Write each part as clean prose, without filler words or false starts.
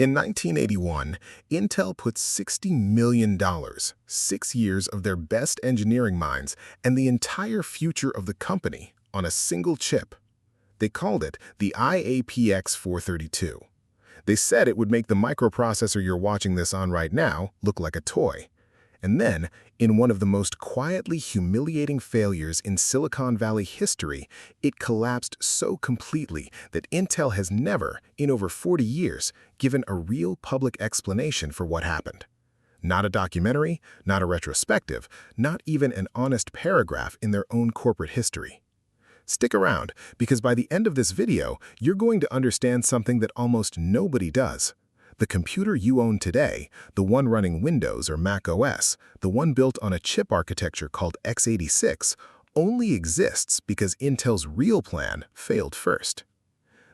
In 1981, Intel put $60 million, 6 years of their best engineering minds, and the entire future of the company on a single chip. They called it the iAPX 432. They said it would make the microprocessor you're watching this on right now look like a toy. And then, in one of the most quietly humiliating failures in Silicon Valley history, it collapsed so completely that Intel has never, in over 40 years, given a real public explanation for what happened. Not a documentary, not a retrospective, not even an honest paragraph in their own corporate history. Stick around, because by the end of this video, you're going to understand something that almost nobody does. The computer you own today, the one running Windows or Mac OS, the one built on a chip architecture called x86, only exists because Intel's real plan failed first.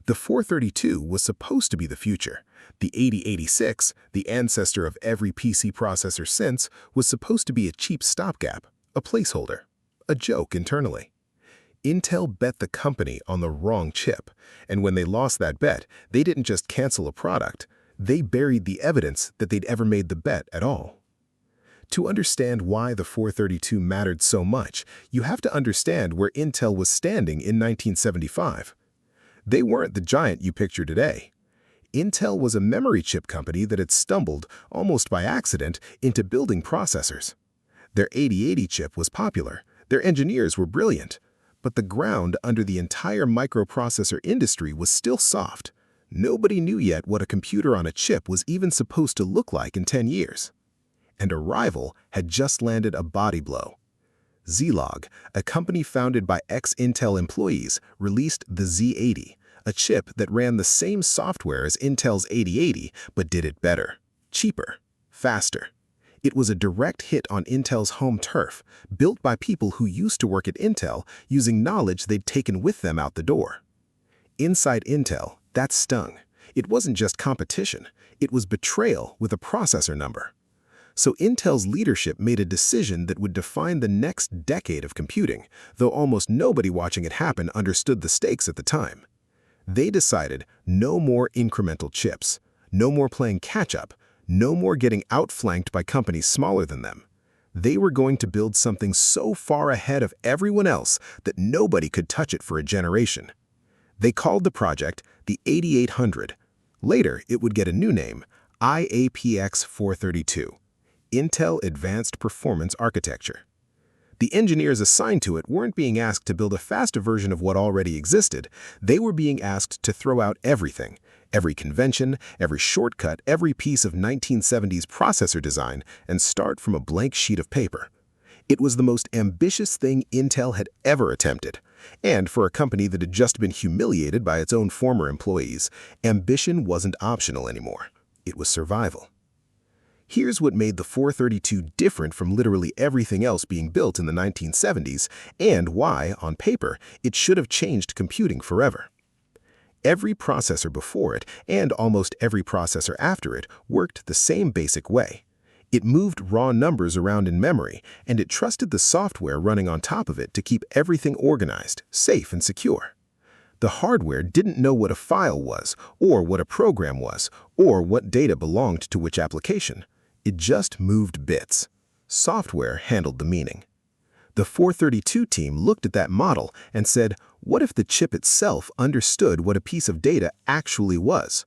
The 432 was supposed to be the future. The 8086, the ancestor of every PC processor since, was supposed to be a cheap stopgap, a placeholder, a joke internally. Intel bet the company on the wrong chip, and when they lost that bet, they didn't just cancel a product. They buried the evidence that they'd ever made the bet at all. To understand why the 432 mattered so much, you have to understand where Intel was standing in 1975. They weren't the giant you picture today. Intel was a memory chip company that had stumbled, almost by accident, into building processors. Their 8080 chip was popular, their engineers were brilliant, but the ground under the entire microprocessor industry was still soft. Nobody knew yet what a computer on a chip was even supposed to look like in 10 years. And a rival had just landed a body blow. Zlog, a company founded by ex-Intel employees, released the Z80, a chip that ran the same software as Intel's 8080 but did it better, cheaper, faster. It was a direct hit on Intel's home turf, built by people who used to work at Intel using knowledge they'd taken with them out the door. Inside Intel, that stung. It wasn't just competition, it was betrayal with a processor number. So Intel's leadership made a decision that would define the next decade of computing, though almost nobody watching it happen understood the stakes at the time. They decided no more incremental chips, no more playing catch-up, no more getting outflanked by companies smaller than them. They were going to build something so far ahead of everyone else that nobody could touch it for a generation. They called the project the 8800. Later, it would get a new name, iAPX 432, Intel Advanced Performance Architecture. The engineers assigned to it weren't being asked to build a faster version of what already existed. They were being asked to throw out everything, every convention, every shortcut, every piece of 1970s processor design, and start from a blank sheet of paper. It was the most ambitious thing Intel had ever attempted. And for a company that had just been humiliated by its own former employees, ambition wasn't optional anymore. It was survival. Here's what made the 432 different from literally everything else being built in the 1970s, and why, on paper, it should have changed computing forever. Every processor before it, and almost every processor after it, worked the same basic way. It moved raw numbers around in memory, and it trusted the software running on top of it to keep everything organized, safe, and secure. The hardware didn't know what a file was, or what a program was, or what data belonged to which application. It just moved bits. Software handled the meaning. The 432 team looked at that model and said, what if the chip itself understood what a piece of data actually was?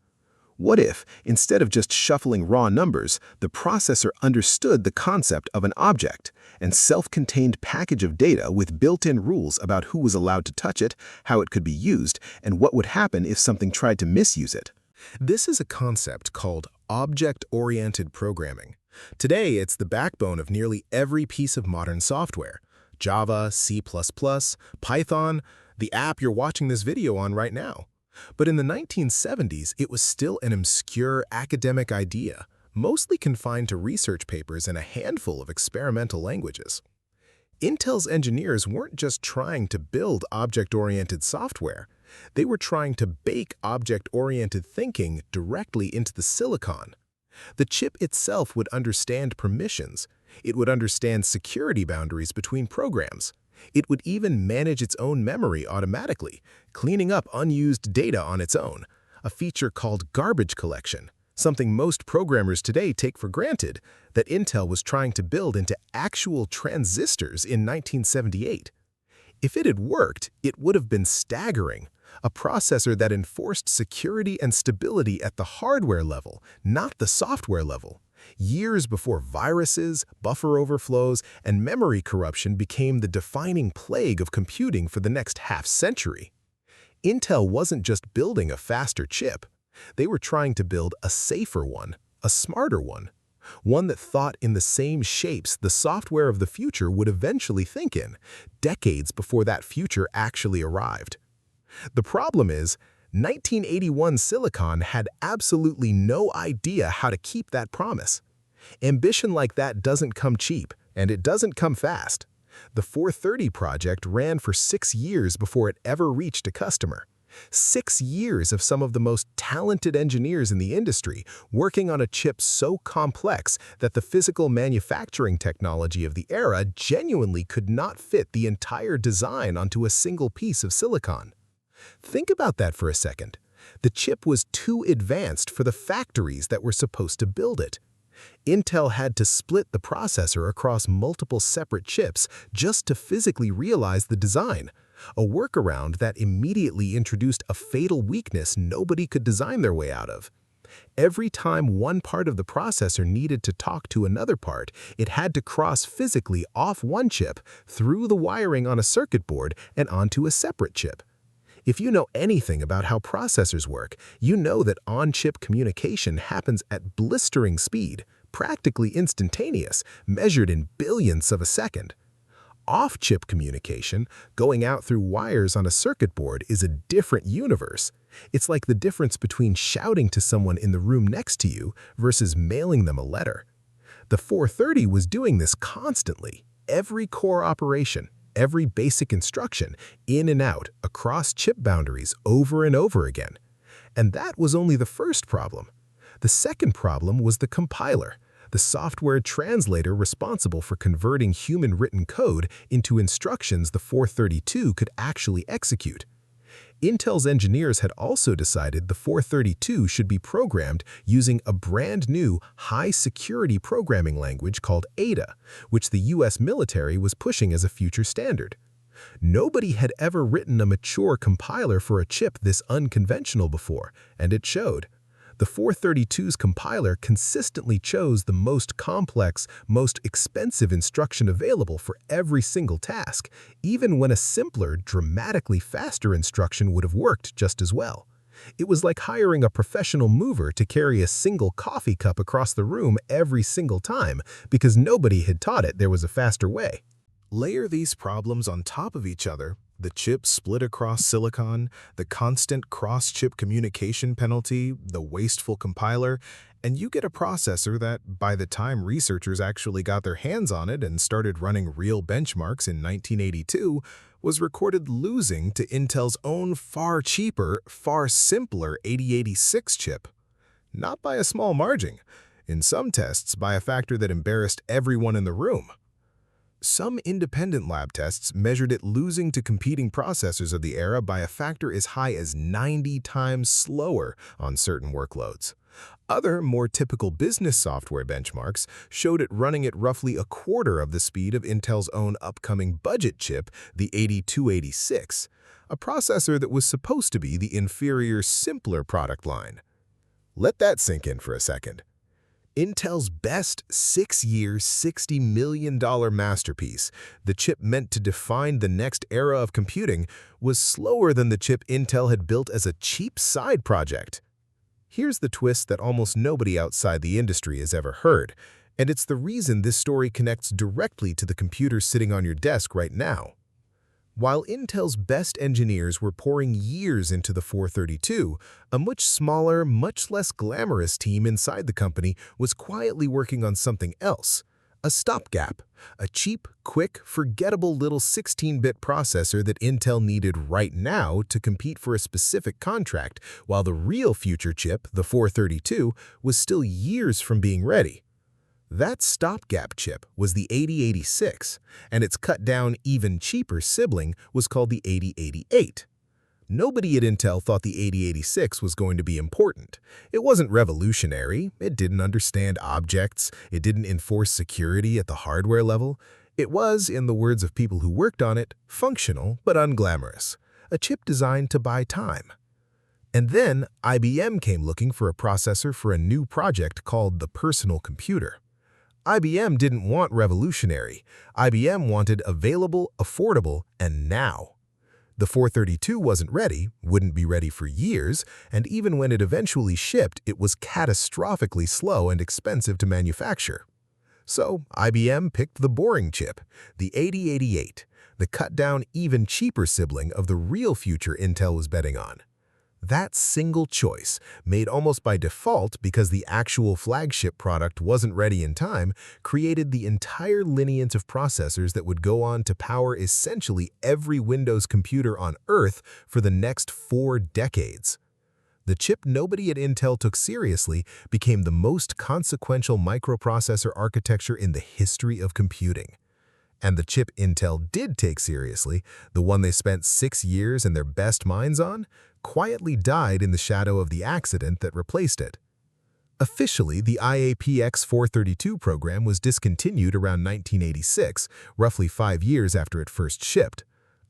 What if, instead of just shuffling raw numbers, the processor understood the concept of an object, and self-contained package of data with built-in rules about who was allowed to touch it, how it could be used, and what would happen if something tried to misuse it? This is a concept called object-oriented programming. Today, it's the backbone of nearly every piece of modern software. Java, C++, Python, the app you're watching this video on right now. But in the 1970s, it was still an obscure academic idea, mostly confined to research papers and a handful of experimental languages. Intel's engineers weren't just trying to build object-oriented software. They were trying to bake object-oriented thinking directly into the silicon. The chip itself would understand permissions. It would understand security boundaries between programs. It would even manage its own memory automatically, cleaning up unused data on its own, a feature called garbage collection. something most programmers today take for granted, that Intel was trying to build into actual transistors in 1978. If it had worked, it would have been staggering. A processor that enforced security and stability at the hardware level, not the software level. Years before viruses, buffer overflows, and memory corruption became the defining plague of computing for the next half-century. Intel wasn't just building a faster chip. They were trying to build a safer one, a smarter one that thought in the same shapes the software of the future would eventually think in, decades before that future actually arrived. The problem is, 1981 Silicon had absolutely no idea how to keep that promise. Ambition like that doesn't come cheap, and it doesn't come fast. The 430 project ran for 6 years before it ever reached a customer. 6 years of some of the most talented engineers in the industry working on a chip so complex that the physical manufacturing technology of the era genuinely could not fit the entire design onto a single piece of silicon. Think about that for a second. The chip was too advanced for the factories that were supposed to build it. Intel had to split the processor across multiple separate chips just to physically realize the design, a workaround that immediately introduced a fatal weakness nobody could design their way out of. Every time one part of the processor needed to talk to another part, it had to cross physically off one chip, through the wiring on a circuit board, and onto a separate chip. If you know anything about how processors work, you know that on-chip communication happens at blistering speed, practically instantaneous, measured in billionths of a second. Off-chip communication, going out through wires on a circuit board, is a different universe. It's like the difference between shouting to someone in the room next to you versus mailing them a letter. The 430 was doing this constantly, every core operation, every basic instruction, in and out, across chip boundaries over and over again. And that was only the first problem. The second problem was the compiler, the software translator responsible for converting human-written code into instructions the 432 could actually execute. Intel's engineers had also decided the 432 should be programmed using a brand new high-security programming language called Ada, which the US military was pushing as a future standard. Nobody had ever written a mature compiler for a chip this unconventional before, and it showed. The 432's compiler consistently chose the most complex, most expensive instruction available for every single task, even when a simpler, dramatically faster instruction would have worked just as well. It was like hiring a professional mover to carry a single coffee cup across the room every single time because nobody had taught it there was a faster way. Layer these problems on top of each other, the chip split across silicon, the constant cross-chip communication penalty, the wasteful compiler, and you get a processor that, by the time researchers actually got their hands on it and started running real benchmarks in 1982, was recorded losing to Intel's own far cheaper, far simpler 8086 chip. Not by a small margin. In some tests, by a factor that embarrassed everyone in the room. Some independent lab tests measured it losing to competing processors of the era by a factor as high as 90 times slower on certain workloads. Other, more typical business software benchmarks showed it running at roughly a quarter of the speed of Intel's own upcoming budget chip, the 8286, a processor that was supposed to be the inferior, simpler product line. Let that sink in for a second. Intel's best 6-year, $60 million masterpiece, the chip meant to define the next era of computing, was slower than the chip Intel had built as a cheap side project. Here's the twist that almost nobody outside the industry has ever heard, and it's the reason this story connects directly to the computer sitting on your desk right now. While Intel's best engineers were pouring years into the 432, a much smaller, much less glamorous team inside the company was quietly working on something else, a stopgap, a cheap, quick, forgettable little 16-bit processor that Intel needed right now to compete for a specific contract, while the real future chip, the 432, was still years from being ready. That stopgap chip was the 8086, and its cut-down, even cheaper sibling was called the 8088. Nobody at Intel thought the 8086 was going to be important. It wasn't revolutionary, it didn't understand objects, it didn't enforce security at the hardware level. It was, in the words of people who worked on it, functional but unglamorous. A chip designed to buy time. And then IBM came looking for a processor for a new project called the personal computer. IBM didn't want revolutionary. IBM wanted available, affordable, and now. The 432 wasn't ready, wouldn't be ready for years, and even when it eventually shipped, it was catastrophically slow and expensive to manufacture. So IBM picked the boring chip, the 8088, the cut-down, even cheaper sibling of the real future Intel was betting on. That single choice, made almost by default because the actual flagship product wasn't ready in time, created the entire lineage of processors that would go on to power essentially every Windows computer on Earth for the next 4 decades. The chip nobody at Intel took seriously became the most consequential microprocessor architecture in the history of computing. And the chip Intel did take seriously, the one they spent 6 years and their best minds on, quietly died in the shadow of the accident that replaced it. Officially, the iAPX 432 program was discontinued around 1986, roughly 5 years after it first shipped.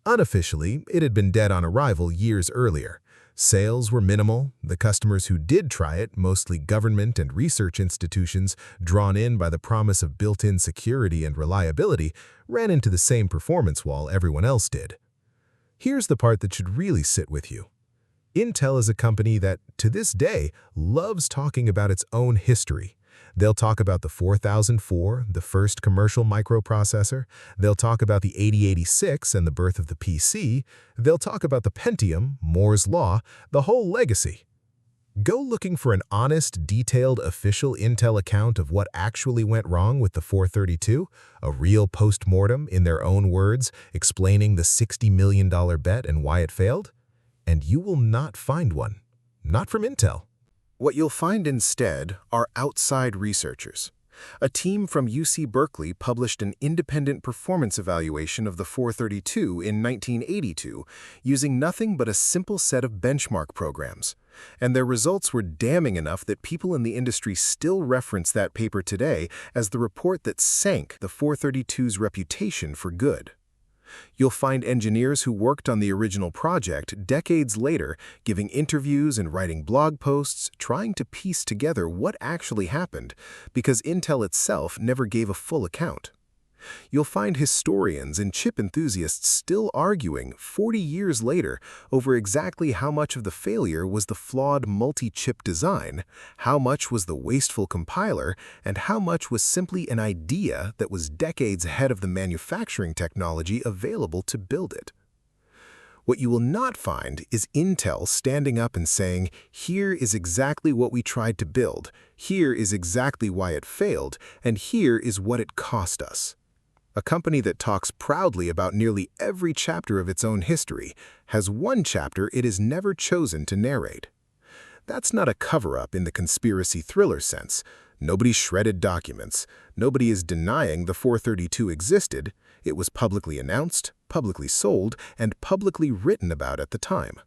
Unofficially, it had been dead on arrival years earlier. Sales were minimal. The customers who did try it, mostly government and research institutions, drawn in by the promise of built-in security and reliability, ran into the same performance wall everyone else did. Here's the part that should really sit with you. Intel is a company that, to this day, loves talking about its own history. They'll talk about the 4004, the first commercial microprocessor. They'll talk about the 8086 and the birth of the PC. They'll talk about the Pentium, Moore's Law, the whole legacy. Go looking for an honest, detailed, official Intel account of what actually went wrong with the 432, a real post-mortem, in their own words, explaining the $60 million bet and why it failed. And you will not find one. Not from Intel. What you'll find instead are outside researchers. A team from UC Berkeley published an independent performance evaluation of the 432 in 1982 using nothing but a simple set of benchmark programs. And their results were damning enough that people in the industry still reference that paper today as the report that sank the 432's reputation for good. You'll find engineers who worked on the original project decades later giving interviews and writing blog posts, trying to piece together what actually happened, because Intel itself never gave a full account. You'll find historians and chip enthusiasts still arguing 40 years later over exactly how much of the failure was the flawed multi-chip design, how much was the wasteful compiler, and how much was simply an idea that was decades ahead of the manufacturing technology available to build it. What you will not find is Intel standing up and saying, here is exactly what we tried to build, here is exactly why it failed, and here is what it cost us. A company that talks proudly about nearly every chapter of its own history has one chapter it has never chosen to narrate. That's not a cover-up in the conspiracy thriller sense. Nobody shredded documents. Nobody is denying the 432 existed. It was publicly announced, publicly sold, and publicly written about at the time.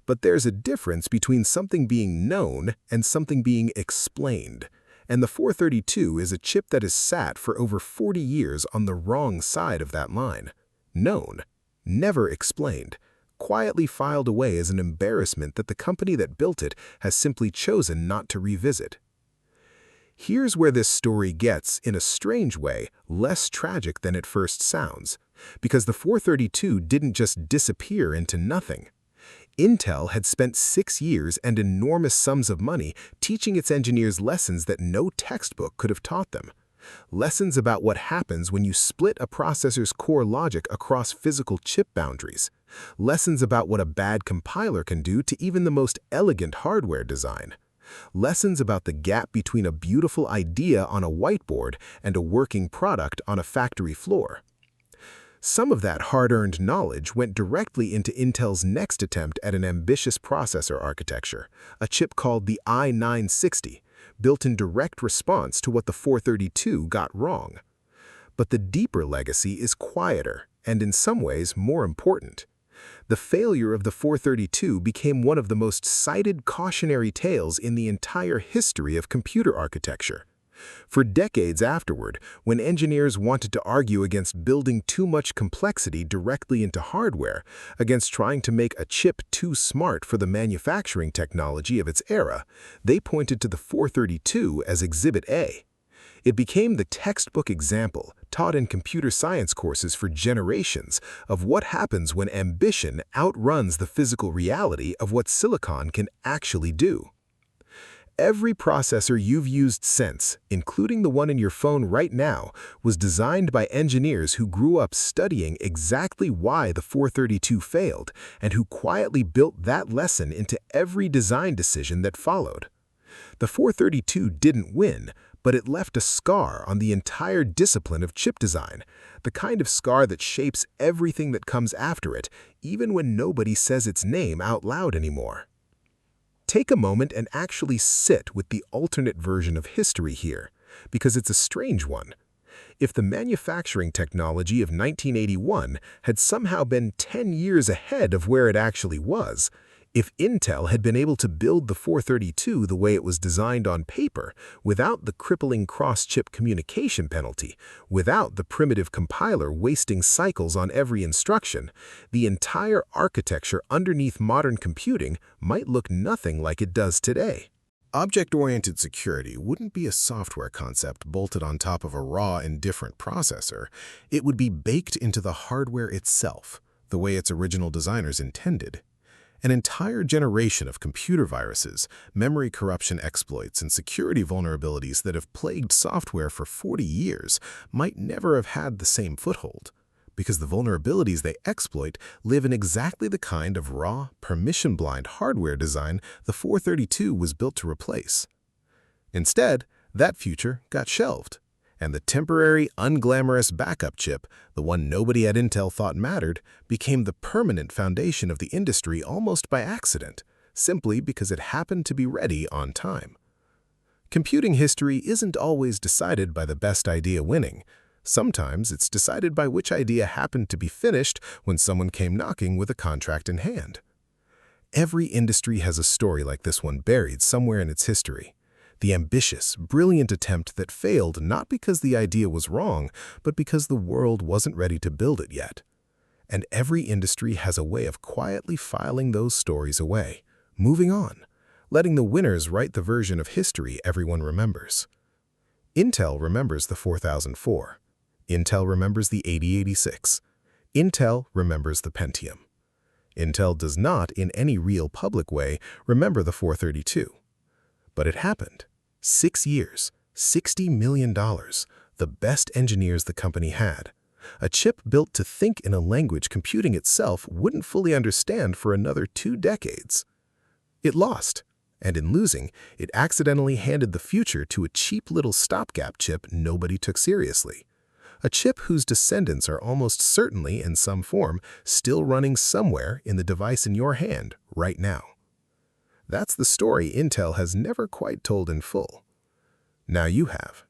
But there's a difference between something being known and something being explained. And the 432 is a chip that has sat for over 40 years on the wrong side of that line. Known, never explained, quietly filed away as an embarrassment that the company that built it has simply chosen not to revisit. Here's where this story gets, in a strange way, less tragic than it first sounds, because the 432 didn't just disappear into nothing. Intel had spent 6 years and enormous sums of money teaching its engineers lessons that no textbook could have taught them. Lessons about what happens when you split a processor's core logic across physical chip boundaries. Lessons about what a bad compiler can do to even the most elegant hardware design. Lessons about the gap between a beautiful idea on a whiteboard and a working product on a factory floor. Some of that hard-earned knowledge went directly into Intel's next attempt at an ambitious processor architecture, a chip called the i960, built in direct response to what the 432 got wrong. But the deeper legacy is quieter and in some ways more important. The failure of the 432 became one of the most cited cautionary tales in the entire history of computer architecture. For decades afterward, when engineers wanted to argue against building too much complexity directly into hardware, against trying to make a chip too smart for the manufacturing technology of its era, they pointed to the 432 as Exhibit A. It became the textbook example, taught in computer science courses for generations, of what happens when ambition outruns the physical reality of what silicon can actually do. Every processor you've used since, including the one in your phone right now, was designed by engineers who grew up studying exactly why the 432 failed and who quietly built that lesson into every design decision that followed. The 432 didn't win, but it left a scar on the entire discipline of chip design, the kind of scar that shapes everything that comes after it, even when nobody says its name out loud anymore. Take a moment and actually sit with the alternate version of history here, because it's a strange one. If the manufacturing technology of 1981 had somehow been 10 years ahead of where it actually was, if Intel had been able to build the 432 the way it was designed on paper, without the crippling cross-chip communication penalty, without the primitive compiler wasting cycles on every instruction, the entire architecture underneath modern computing might look nothing like it does today. Object-oriented security wouldn't be a software concept bolted on top of a raw, indifferent processor. It would be baked into the hardware itself, the way its original designers intended. An entire generation of computer viruses, memory corruption exploits, and security vulnerabilities that have plagued software for 40 years might never have had the same foothold, because the vulnerabilities they exploit live in exactly the kind of raw, permission-blind hardware design the 432 was built to replace. Instead, that future got shelved, and the temporary, unglamorous backup chip, the one nobody at Intel thought mattered, became the permanent foundation of the industry almost by accident, simply because it happened to be ready on time. Computing history isn't always decided by the best idea winning. Sometimes it's decided by which idea happened to be finished when someone came knocking with a contract in hand. Every industry has a story like this one buried somewhere in its history. The ambitious, brilliant attempt that failed not because the idea was wrong, but because the world wasn't ready to build it yet. And every industry has a way of quietly filing those stories away, moving on, letting the winners write the version of history everyone remembers. Intel remembers the 4004. Intel remembers the 8086. Intel remembers the Pentium. Intel does not, in any real public way, remember the 432. But it happened. 6 years, $60 million, the best engineers the company had. A chip built to think in a language computing itself wouldn't fully understand for another 2 decades. It lost, and in losing, it accidentally handed the future to a cheap little stopgap chip nobody took seriously. A chip whose descendants are almost certainly, in some form, still running somewhere in the device in your hand right now. That's the story Intel has never quite told in full. Now you have.